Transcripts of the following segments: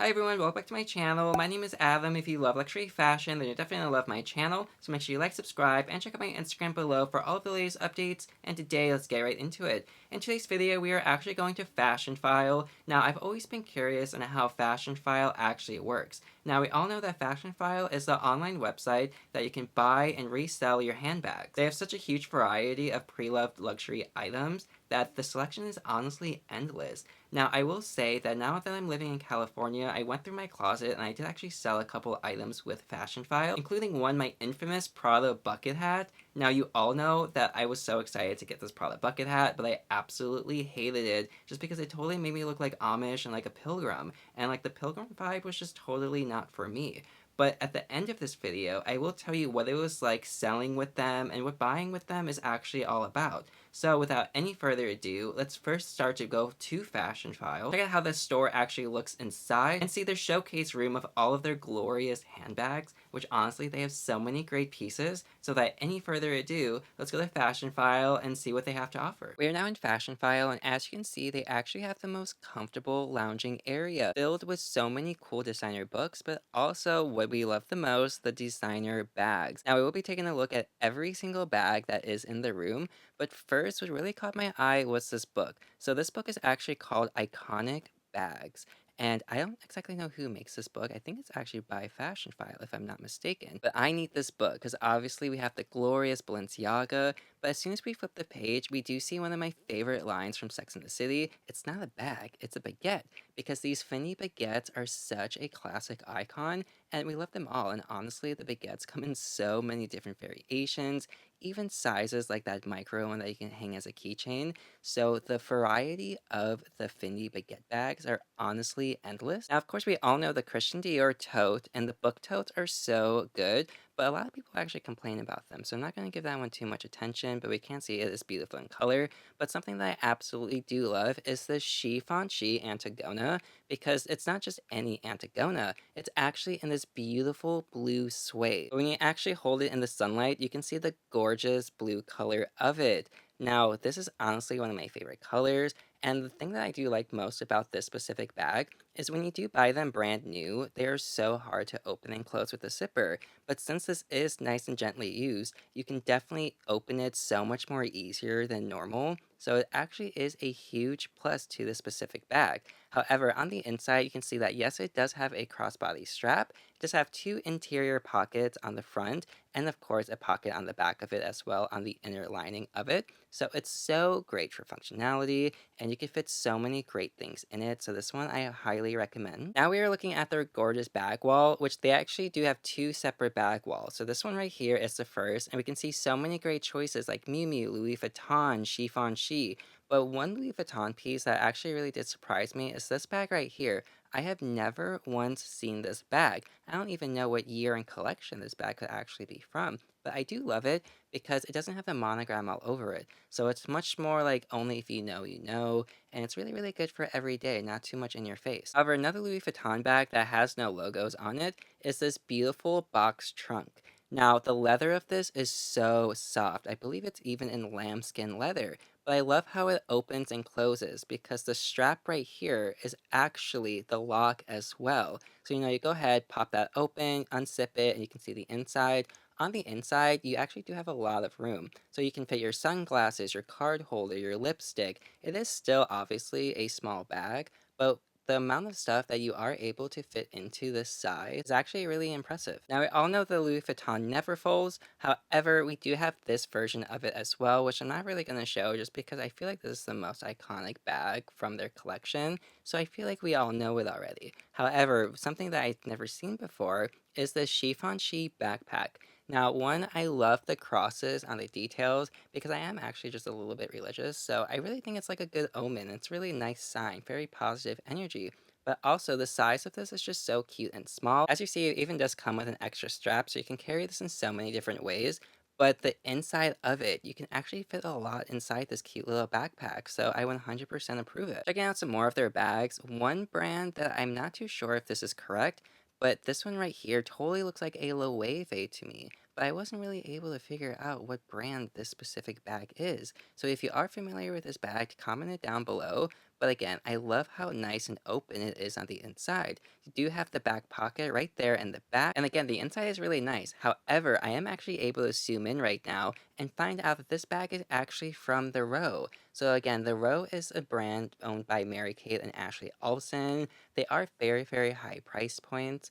Hi everyone, welcome back to my channel. My name is Adam. If you love luxury fashion, then you definitely love my channel. So make sure you like, subscribe, and check out my Instagram below for all of the latest updates. And today, let's get right into it. In today's video, we are actually going to Fashionphile. Now, I've always been curious on how Fashionphile actually works. Now, we all know that Fashionphile is the online website that you can buy and resell your handbags. They have such a huge variety of pre-loved luxury items that the selection is honestly endless. Now, I will say that now that I'm living in California, I went through my closet and I did actually sell a couple items with Fashionphile, including my infamous Prada Bucket Hat. Now, you all know that I was so excited to get this Prada Bucket Hat, but I absolutely hated it just because it totally made me look like Amish and like a pilgrim, and like the pilgrim vibe was just totally not for me. But at the end of this video, I will tell you what it was like selling with them and what buying with them is actually all about. So without any further ado, let's first start to go to Fashionphile, check out how the store actually looks inside, and see their showcase room of all of their glorious handbags, which honestly they have so many great pieces. So without any further ado, let's go to Fashionphile and see what they have to offer. We are now in Fashionphile, and as you can see, they actually have the most comfortable lounging area, filled with so many cool designer books, but also what we love the most, the designer bags. Now we will be taking a look at every single bag that is in the room, but first, what really caught my eye was this book. So this book is actually called Iconic Bags. And I don't exactly know who makes this book. I think it's actually by Fashionphile, if I'm not mistaken. But I need this book because obviously we have the glorious Balenciaga. But as soon as we flip the page, we do see one of my favorite lines from Sex and the City. It's not a bag, it's a baguette. Because these Fendi baguettes are such a classic icon, and we love them all. And honestly, the baguettes come in so many different variations, even sizes like that micro one that you can hang as a keychain. So the variety of the Fendi baguette bags are honestly endless. Now, of course, we all know the Christian Dior tote and the book totes are so good, but a lot of people actually complain about them. So I'm not going to give that one too much attention, but we can see it is beautiful in color. But something that I absolutely do love is the Givenchy Antigona, because it's not just any Antigona, it's actually in this beautiful blue suede. When you actually hold it in the sunlight, you can see the gorgeous blue color of it. Now, this is honestly one of my favorite colors, and the thing that I do like most about this specific bag is when you do buy them brand new, they are so hard to open and close with a zipper. But since this is nice and gently used, you can definitely open it so much more easier than normal. So it actually is a huge plus to this specific bag. However, on the inside, you can see that yes, it does have a crossbody strap. It does have two interior pockets on the front, and of course a pocket on the back of it as well on the inner lining of it. So it's so great for functionality, and you can fit so many great things in it. So this one I highly recommend. Now we are looking at their gorgeous bag wall, which they actually do have two separate bag walls. So this one right here is the first, and we can see so many great choices like Miu Miu, Louis Vuitton, Givenchy. But one Louis Vuitton piece that actually really did surprise me is this bag right here. I have never once seen this bag. I don't even know what year and collection this bag could actually be from, but I do love it because it doesn't have the monogram all over it. So it's much more like only if you know, you know, and it's really, really good for every day, not too much in your face. However, another Louis Vuitton bag that has no logos on it is this beautiful box trunk. Now, the leather of this is so soft. I believe it's even in lambskin leather. But I love how it opens and closes because the strap right here is actually the lock as well. So, you go ahead, pop that open, unzip it, and you can see the inside. On the inside, you actually do have a lot of room. So you can fit your sunglasses, your card holder, your lipstick. It is still obviously a small bag, but the amount of stuff that you are able to fit into this size is actually really impressive. Now, we all know the Louis Vuitton never folds. However, we do have this version of it as well, which I'm not really going to show just because I feel like this is the most iconic bag from their collection. So I feel like we all know it already. However, something that I've never seen before is the Givenchy backpack. Now, one, I love the crosses on the details because I am actually just a little bit religious, so I really think it's like a good omen. It's really a nice sign, very positive energy. But also, the size of this is just so cute and small. As you see, it even does come with an extra strap, so you can carry this in so many different ways. But the inside of it, you can actually fit a lot inside this cute little backpack, so I 100% approve it. Checking out some more of their bags, one brand that I'm not too sure if this is correct, but this one right here totally looks like a Loewe to me, but I wasn't really able to figure out what brand this specific bag is. So if you are familiar with this bag, comment it down below. But again, I love how nice and open it is on the inside. You do have the back pocket right there in the back. And again, the inside is really nice. However, I am actually able to zoom in right now and find out that this bag is actually from The Row. So again, The Row is a brand owned by Mary-Kate and Ashley Olsen. They are very, very high price points.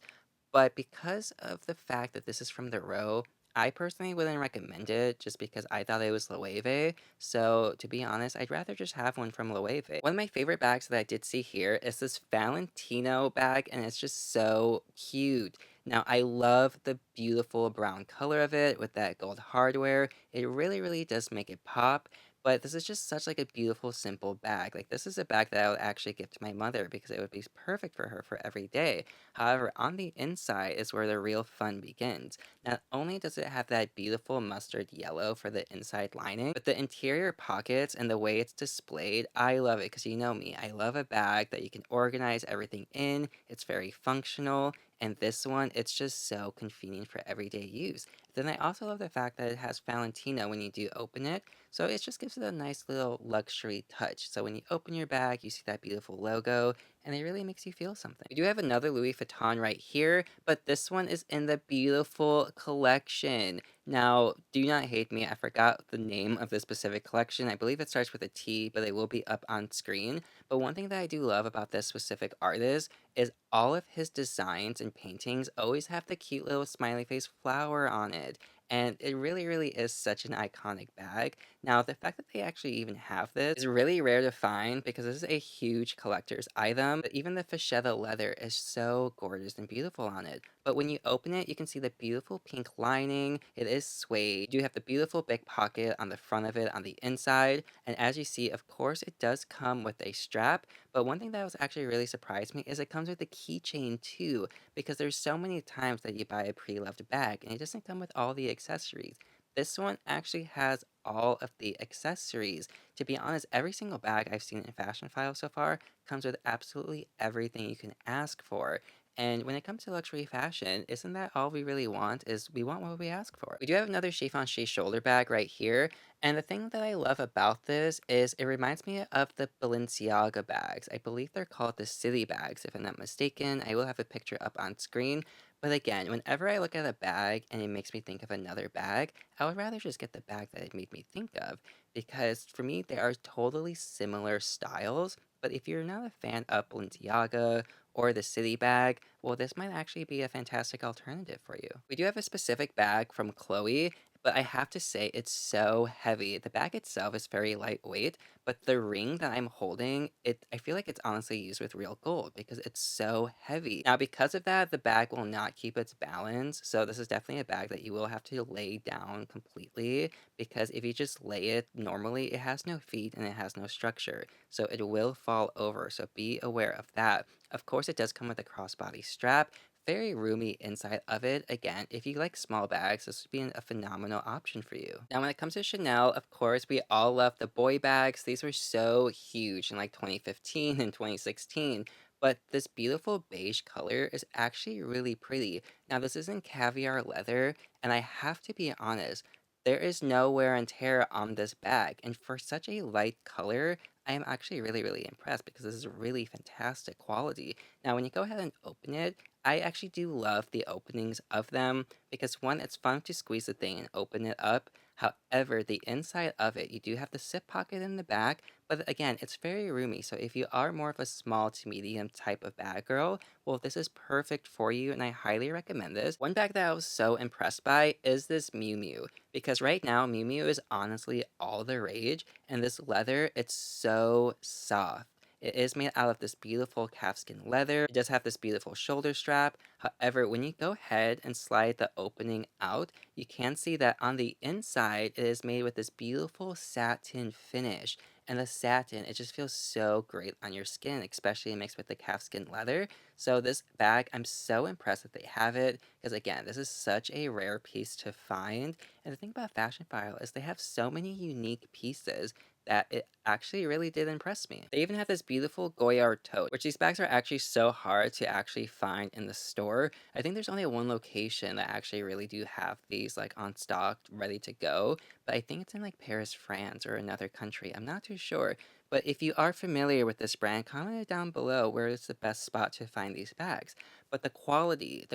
But because of the fact that this is from The Row, I personally wouldn't recommend it just because I thought it was Loewe. So to be honest, I'd rather just have one from Loewe. One of my favorite bags that I did see here is this Valentino bag, and it's just so cute. Now, I love the beautiful brown color of it with that gold hardware. It really, really does make it pop. But this is just such like a beautiful, simple bag. Like this is a bag that I would actually give to my mother because it would be perfect for her for every day. However, on the inside is where the real fun begins. Not only does it have that beautiful mustard yellow for the inside lining, but the interior pockets and the way it's displayed, I love it because you know me. I love a bag that you can organize everything in. It's very functional. And this one, it's just so convenient for everyday use. Then I also love the fact that it has Valentino when you do open it. So it just gives it a nice little luxury touch. So when you open your bag, you see that beautiful logo and it really makes you feel something. We do have another Louis Vuitton right here, but this one is in the beautiful collection. Now, do not hate me, I forgot the name of this specific collection. I believe it starts with a T, but it will be up on screen. But one thing that I do love about this specific artist is all of his designs and paintings always have the cute little smiley face flower on it. And it really, really is such an iconic bag. Now, the fact that they actually even have this is really rare to find because this is a huge collector's item. But even the Fashionphile leather is so gorgeous and beautiful on it. But when you open it, you can see the beautiful pink lining. It is suede. You do have the beautiful big pocket on the front of it on the inside. And as you see, of course, it does come with a strap. But one thing that was actually really surprised me is it comes with a keychain too, because there's so many times that you buy a pre-loved bag and it doesn't come with all the accessories. This one actually has all of the accessories. To be honest, every single bag I've seen in Fashionphile so far comes with absolutely everything you can ask for. And when it comes to luxury fashion, isn't that all we really want? Is we want what we ask for. We do have another Givenchy shoulder bag right here. And the thing that I love about this is it reminds me of the Balenciaga bags. I believe they're called the City bags, if I'm not mistaken. I will have a picture up on screen. But again, whenever I look at a bag and it makes me think of another bag, I would rather just get the bag that it made me think of. Because for me, they are totally similar styles. But if you're not a fan of Balenciaga or the City bag, well, this might actually be a fantastic alternative for you. We do have a specific bag from Chloe, but I have to say it's so heavy. The bag itself is very lightweight, but the ring that I'm holding, I feel like it's honestly used with real gold because it's so heavy. Now, because of that, the bag will not keep its balance. So this is definitely a bag that you will have to lay down completely because if you just lay it normally, it has no feet and it has no structure. So it will fall over. So be aware of that. Of course, it does come with a crossbody strap, very roomy inside of it. Again, if you like small bags, this would be a phenomenal option for you. Now, when it comes to Chanel, of course, we all love the boy bags. These were so huge in like 2015 and 2016. But this beautiful beige color is actually really pretty. Now, this isn't caviar leather, and I have to be honest, there is no wear and tear on this bag. And for such a light color, I am actually really, really impressed because this is really fantastic quality. Now, when you go ahead and open it, I actually do love the openings of them because one, it's fun to squeeze the thing and open it up. However, the inside of it, you do have the zip pocket in the back, but again, it's very roomy. So if you are more of a small to medium type of bag girl, well, this is perfect for you, and I highly recommend this. One bag that I was so impressed by is this Miu Miu, because right now Miu Miu is honestly all the rage, and this leather, it's so soft. It is made out of this beautiful calfskin leather. It does have this beautiful shoulder strap. However, when you go ahead and slide the opening out, you can see that on the inside, it is made with this beautiful satin finish. And the satin, it just feels so great on your skin, especially mixed with the calfskin leather. So this bag, I'm so impressed that they have it because again, this is such a rare piece to find. And the thing about Fashionphile is they have so many unique pieces that it actually really did impress me. They even have this beautiful Goyard tote, which these bags are actually so hard to actually find in the store. I think there's only one location that actually really do have these like on stock, ready to go. But I think it's in like Paris, France or another country. I'm not too sure. But if you are familiar with this brand, comment down below where is the best spot to find these bags. But the quality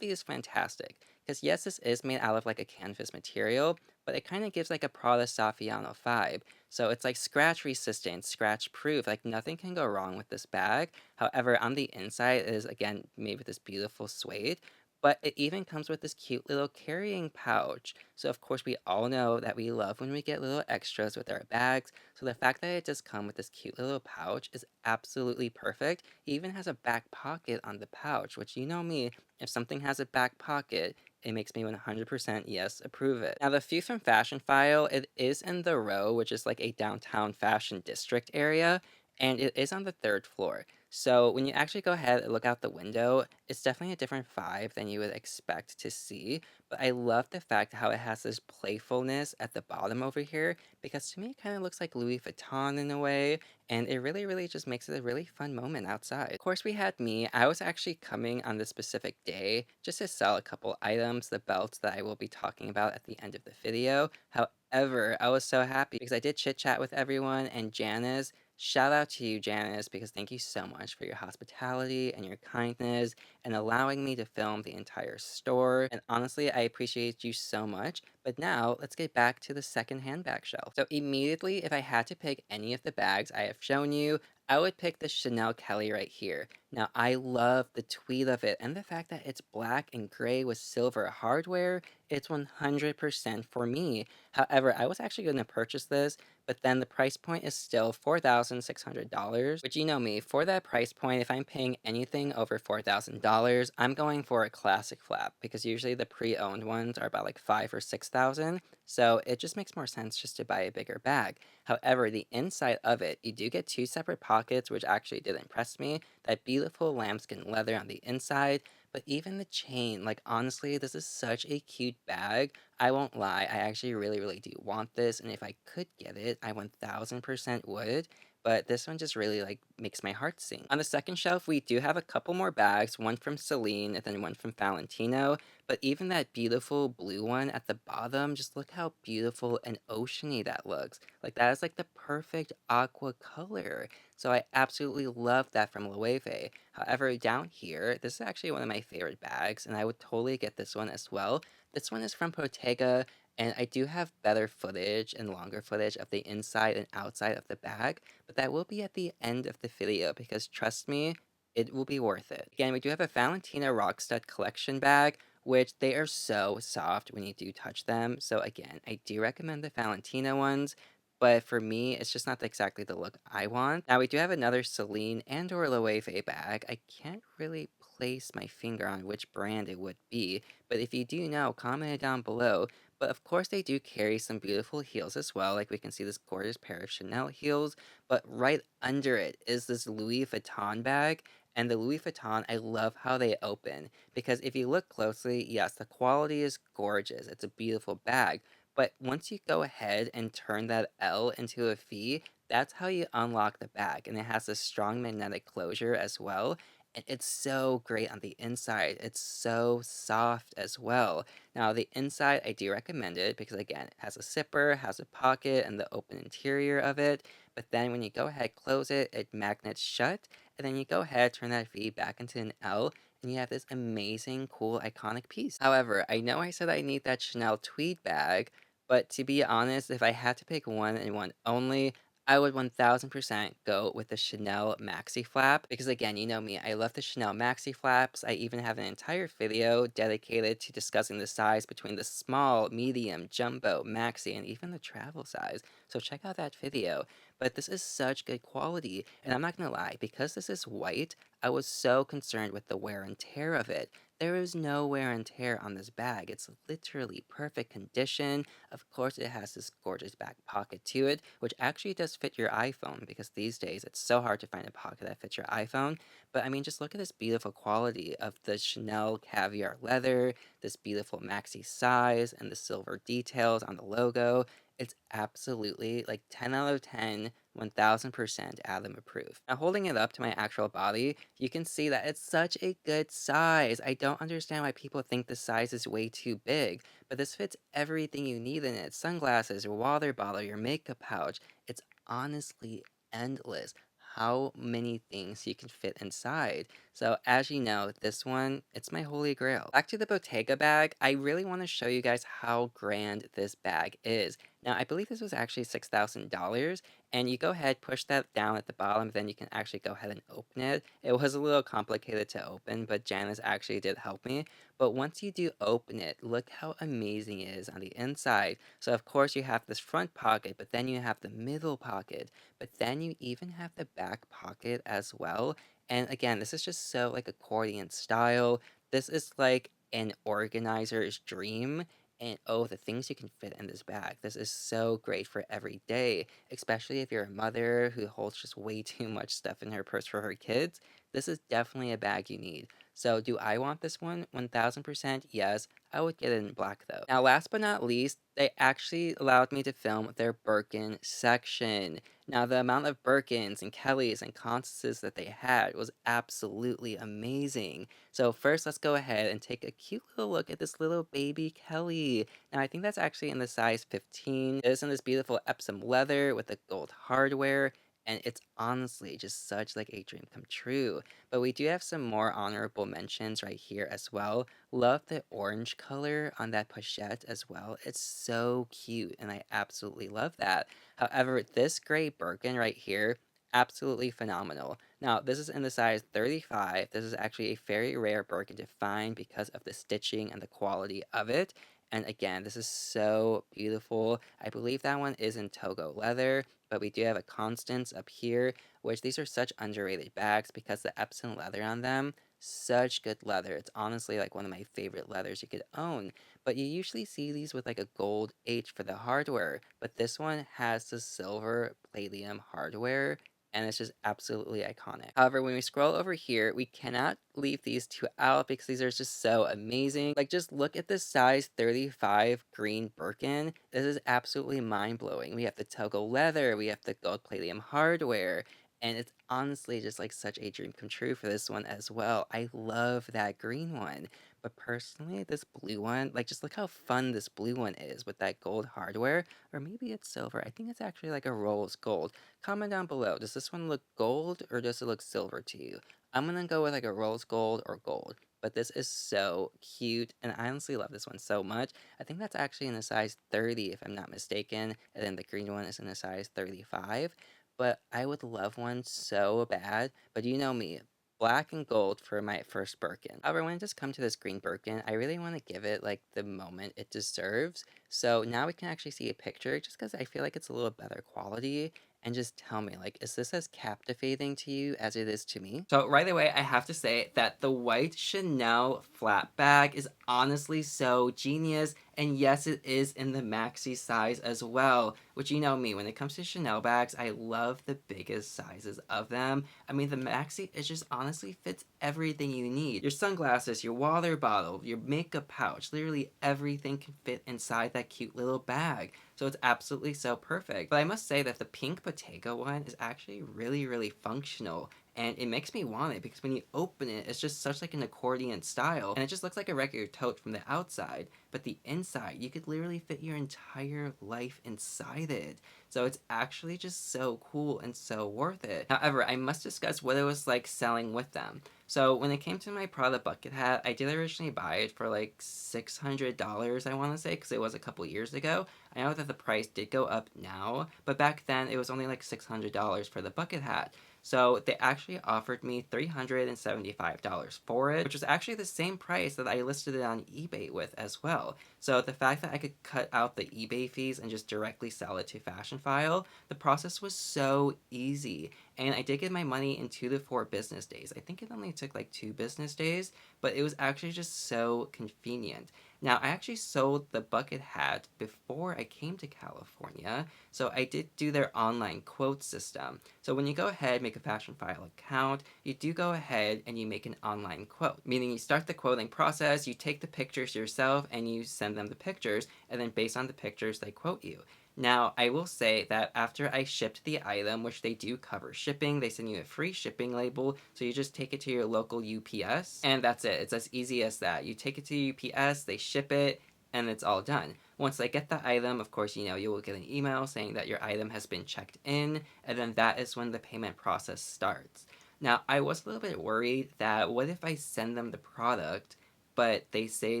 is fantastic. Because yes, this is made out of like a canvas material, but it kind of gives like a Prada Saffiano vibe. So it's like scratch resistant, scratch proof. Like nothing can go wrong with this bag. However, on the inside it is again made with this beautiful suede. But it even comes with this cute little carrying pouch. So of course we all know that we love when we get little extras with our bags. So the fact that it does come with this cute little pouch is absolutely perfect. It even has a back pocket on the pouch, which you know me, if something has a back pocket, it makes me 100% yes approve it. Now the view from Fashionphile, it is in the Row, which is like a downtown fashion district area, and it is on the third floor. So when you actually go ahead and look out the window, it's definitely a different vibe than you would expect to see. But I love the fact how it has this playfulness at the bottom over here, because to me it kind of looks like Louis Vuitton in a way, and it really just makes it a really fun moment outside. Of course, we had me. I was actually coming on this specific day just to sell a couple items, the belts that I will be talking about at the end of the video. However, I was so happy because I did chit chat with everyone, and Janice, shout out to you, Janice, because thank you so much for your hospitality and your kindness and allowing me to film the entire store. And honestly, I appreciate you so much. But now let's get back to the second handbag shelf. So immediately, if I had to pick any of the bags I have shown you, I would pick the Chanel Kelly right here. Now, I love the tweed of it and the fact that it's black and gray with silver hardware. It's 100% for me. However, I was actually going to purchase this, but then the price point is still $4,600, which you know me, for that price point, if I'm paying anything over $4,000, I'm going for a classic flap because usually the pre-owned ones are about like 5 or 6,000. So it just makes more sense just to buy a bigger bag. However, the inside of it, you do get two separate pockets, which actually did impress me. That beautiful lambskin leather on the inside, but even the chain, like honestly, this is such a cute bag. I won't lie, I actually really do want this, and if I could get it, I 1000% would. But this one just really like makes my heart sing. On the second shelf, we do have a couple more bags, one from Celine and then one from Valentino. But even that beautiful blue one at the bottom, just look how beautiful and oceany that looks. Like that is like the perfect aqua color. So I absolutely love that from Loewe. However, down here, this is actually one of my favorite bags, and I would totally get this one as well. This one is from Bottega, and I do have better footage and longer footage of the inside and outside of the bag, but that will be at the end of the video because trust me, it will be worth it. Again, we do have a Valentina Rockstud collection bag, which they are so soft when you do touch them. So again, I do recommend the Valentina ones, but for me, it's just not exactly the look I want. Now, we do have another Celine and or Loewe bag. I can't really place my finger on which brand it would be, but if you do know, comment it down below. But of course, they do carry some beautiful heels as well. Like we can see this gorgeous pair of Chanel heels, but right under it is this Louis Vuitton bag. And the Louis Vuitton, I love how they open because if you look closely, yes, the quality is gorgeous. It's a beautiful bag. But once you go ahead and turn that L into a V, that's how you unlock the bag. And it has a strong magnetic closure as well. And it's so great on the inside. It's so soft as well. Now, the inside, I do recommend it because, again, it has a zipper, has a pocket, and the open interior of it. But then when you go ahead, close it, it magnets shut. And then you go ahead, turn that V back into an L, and you have this amazing, cool, iconic piece. However, I know I said I need that Chanel tweed bag, but to be honest, if I had to pick one and one only, I would 1000% go with the Chanel Maxi Flap because again, you know me, I love the Chanel Maxi Flaps. I even have an entire video dedicated to discussing the size between the small, medium, jumbo, maxi, and even the travel size. So check out that video. But this is such good quality, and I'm not gonna lie, because this is white, I was so concerned with the wear and tear of it. There is no wear and tear on this bag. It's literally perfect condition. Of course, it has this gorgeous back pocket to it, which actually does fit your iPhone because these days it's so hard to find a pocket that fits your iPhone. But I mean, just look at this beautiful quality of the Chanel caviar leather, this beautiful maxi size, and the silver details on the logo. It's absolutely like 10 out of 10, 1000% Adam approved. Now, holding it up to my actual body, you can see that it's such a good size. I don't understand why people think the size is way too big, but this fits everything you need in it. Sunglasses, your water bottle, your makeup pouch. It's honestly endless how many things you can fit inside. So as you know, this one, it's my holy grail. Back to the Bottega bag, I really want to show you guys how grand this bag is. Now, I believe this was actually $6,000, and you go ahead, push that down at the bottom, then you can actually go ahead and open it. It was a little complicated to open, but Janice actually did help me. But once you do open it, look how amazing it is on the inside. So of course you have this front pocket, but then you have the middle pocket, but then you even have the back pocket as well. And again, this is just so like accordion style. This is like an organizer's dream. And oh, the things you can fit in this bag. This is so great for every day, especially if you're a mother who holds just way too much stuff in her purse for her kids. This is definitely a bag you need. So do I want this one? 1000% yes. I would get it in black though. Now last but not least, they actually allowed me to film their Birkin section. Now the amount of Birkins and Kellys and Constances that they had was absolutely amazing. So first let's go ahead and take a cute little look at this little baby Kelly. Now I think that's actually in the size 15. It is in this beautiful Epsom leather with the gold hardware. And it's honestly just such like a dream come true. But we do have some more honorable mentions right here as well. Love the orange color on that pochette as well. It's so cute and I absolutely love that. However, this gray Birkin right here, absolutely phenomenal. Now, this is in the size 35. This is actually a very rare Birkin to find because of the stitching and the quality of it. And again, this is so beautiful. I believe that one is in Togo leather, but we do have a Constance up here, which these are such underrated bags because the Epsom leather on them, such good leather. It's honestly like one of my favorite leathers you could own. But you usually see these with like a gold H for the hardware, but this one has the silver palladium hardware and it's just absolutely iconic. However, when we scroll over here, we cannot leave these two out because these are just so amazing. Like, just look at the size 35 green Birkin. This is absolutely mind-blowing. We have the Togo leather, we have the gold palladium hardware, and it's honestly just like such a dream come true for this one as well. I love that green one. But personally, this blue one, like just look how fun this blue one is with that gold hardware. Or maybe it's silver. I think it's actually like a rose gold. Comment down below. Does this one look gold or does it look silver to you? I'm gonna go with like a rose gold or gold. But this is so cute, and I honestly love this one so much. I think that's actually in a size 30, if I'm not mistaken, and then the green one is in a size 35. But I would love one so bad, but you know me, black and gold for my first Birkin. However, when it does come to this green Birkin, I really want to give it like the moment it deserves. So now we can actually see a picture just because I feel like it's a little better quality. And just tell me, like, is this as captivating to you as it is to me? So right away, I have to say that the white Chanel flat bag is honestly so genius. And yes, it is in the maxi size as well, which you know me, when it comes to Chanel bags, I love the biggest sizes of them. I mean, the maxi, it just honestly fits everything you need. Your sunglasses, your water bottle, your makeup pouch, literally everything can fit inside that cute little bag. So it's absolutely so perfect. But I must say that the pink Bottega one is actually really, really functional. And it makes me want it because when you open it, it's just such like an accordion style. And it just looks like a regular tote from the outside. But the inside, you could literally fit your entire life inside it. So it's actually just so cool and so worth it. However, I must discuss what it was like selling with them. So when it came to my Prada Bucket Hat, I did originally buy it for like $600, I want to say, because it was a couple years ago. I know that the price did go up now, but back then it was only like $600 for the bucket hat. So they actually offered me $375 for it, which was actually the same price that I listed it on eBay with as well. So the fact that I could cut out the eBay fees and just directly sell it to Fashionphile, the process was so easy. And I did get my money in 2 to 4 business days. I think it only took like 2 business days, but it was actually just so convenient. Now, I actually sold the bucket hat before I came to California, so I did do their online quote system. So when you go ahead, make a Fashionphile account, you do go ahead and you make an online quote, meaning you start the quoting process, you take the pictures yourself, and you send them the pictures, and then based on the pictures, they quote you. Now, I will say that after I shipped the item, which they do cover shipping, they send you a free shipping label, so you just take it to your local UPS, and that's it. It's as easy as that. You take it to UPS, they ship it, and it's all done. Once I get the item, of course, you will get an email saying that your item has been checked in, and then that is when the payment process starts. Now, I was a little bit worried that what if I send them the product, but they say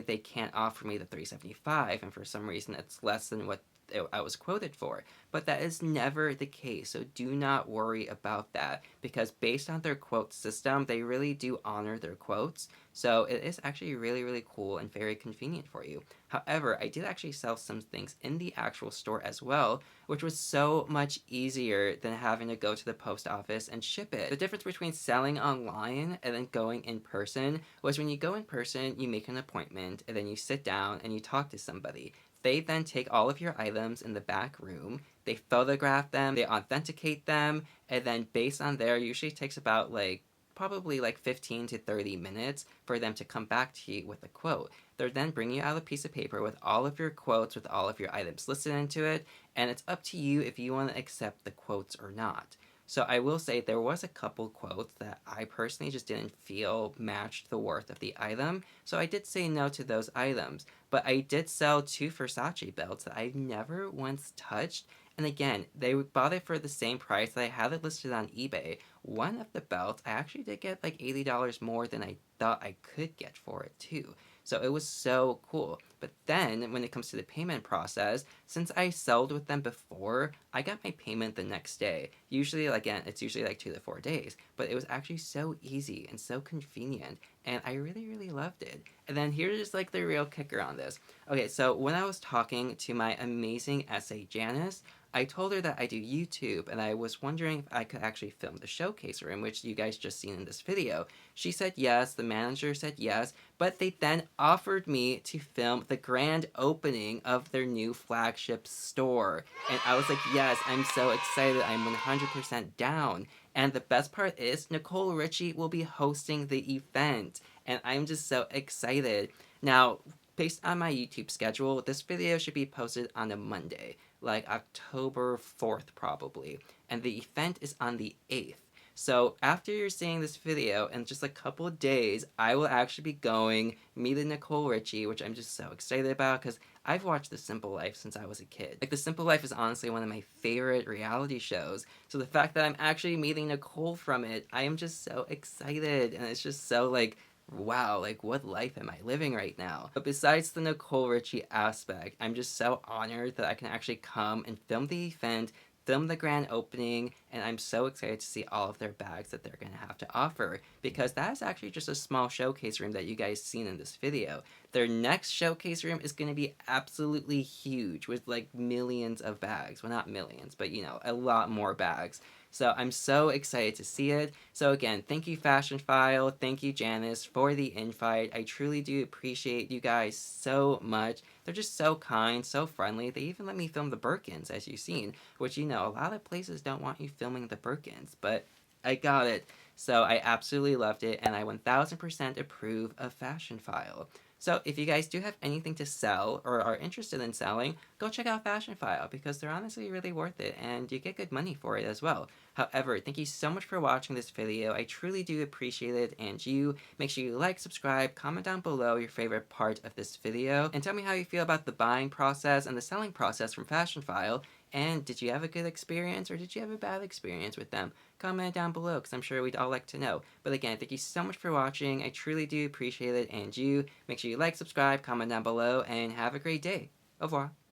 they can't offer me the $375, and for some reason it's less than what I was quoted for. But that is never the case, so do not worry about that, because based on their quote system, they really do honor their quotes, so it is actually really, really cool and very convenient for you. However, I did actually sell some things in the actual store as well, which was so much easier than having to go to the post office and ship it. The difference between selling online and then going in person was when you go in person, you make an appointment, and then you sit down and you talk to somebody. They then take all of your items in the back room, they photograph them, they authenticate them, and then based on there, usually takes about probably 15 to 30 minutes for them to come back to you with a quote. They're then bringing you out a piece of paper with all of your quotes, with all of your items listed into it, and it's up to you if you want to accept the quotes or not. So I will say there was a couple quotes that I personally just didn't feel matched the worth of the item, so I did say no to those items. But I did sell 2 Versace belts that I've never once touched, and again, they bought it for the same price that I had it listed on eBay. One of the belts, I actually did get $80 more than I thought I could get for it too. So it was so cool. But then, when it comes to the payment process, since I sold with them before, I got my payment the next day. Usually, again, it's usually 2 to 4 days. But it was actually so easy and so convenient, and I really, really loved it. And then here's the real kicker on this. Okay, so when I was talking to my amazing essay Janice, I told her that I do YouTube, and I was wondering if I could actually film the showcase room, which you guys just seen in this video. She said yes, the manager said yes, but they then offered me to film the grand opening of their new flagship store. And I was like, yes, I'm so excited, I'm 100% down. And the best part is, Nicole Richie will be hosting the event, and I'm just so excited. Now, based on my YouTube schedule, this video should be posted on a Monday, October 4th probably, and the event is on the 8th. So after you're seeing this video, in just a couple of days, I will actually be going meeting Nicole Richie, which I'm just so excited about, because I've watched The Simple Life since I was a kid. The Simple Life is honestly one of my favorite reality shows, so the fact that I'm actually meeting Nicole from it, I am just so excited, and it's just so wow, what life am I living right now? But besides the Nicole Richie aspect, I'm just so honored that I can actually come and film the event, film the grand opening, and I'm so excited to see all of their bags that they're going to have to offer, because that is actually just a small showcase room that you guys seen in this video. Their next showcase room is going to be absolutely huge, with millions of bags. Well, not millions, but a lot more bags. So I'm so excited to see it. So again, thank you Fashionphile, thank you Janice for the invite. I truly do appreciate you guys so much. They're just so kind, so friendly. They even let me film the Birkins, as you've seen, which a lot of places don't want you filming the Birkins, but I got it. So I absolutely loved it, and I 1000% approve of Fashionphile. So if you guys do have anything to sell or are interested in selling, go check out Fashionphile, because they're honestly really worth it, and you get good money for it as well. However, thank you so much for watching this video. I truly do appreciate it, and make sure you like, subscribe, comment down below your favorite part of this video, and tell me how you feel about the buying process and the selling process from Fashionphile. And did you have a good experience, or did you have a bad experience with them? Comment down below, because I'm sure we'd all like to know. But again, thank you so much for watching. I truly do appreciate it. And make sure you like, subscribe, comment down below, and have a great day. Au revoir.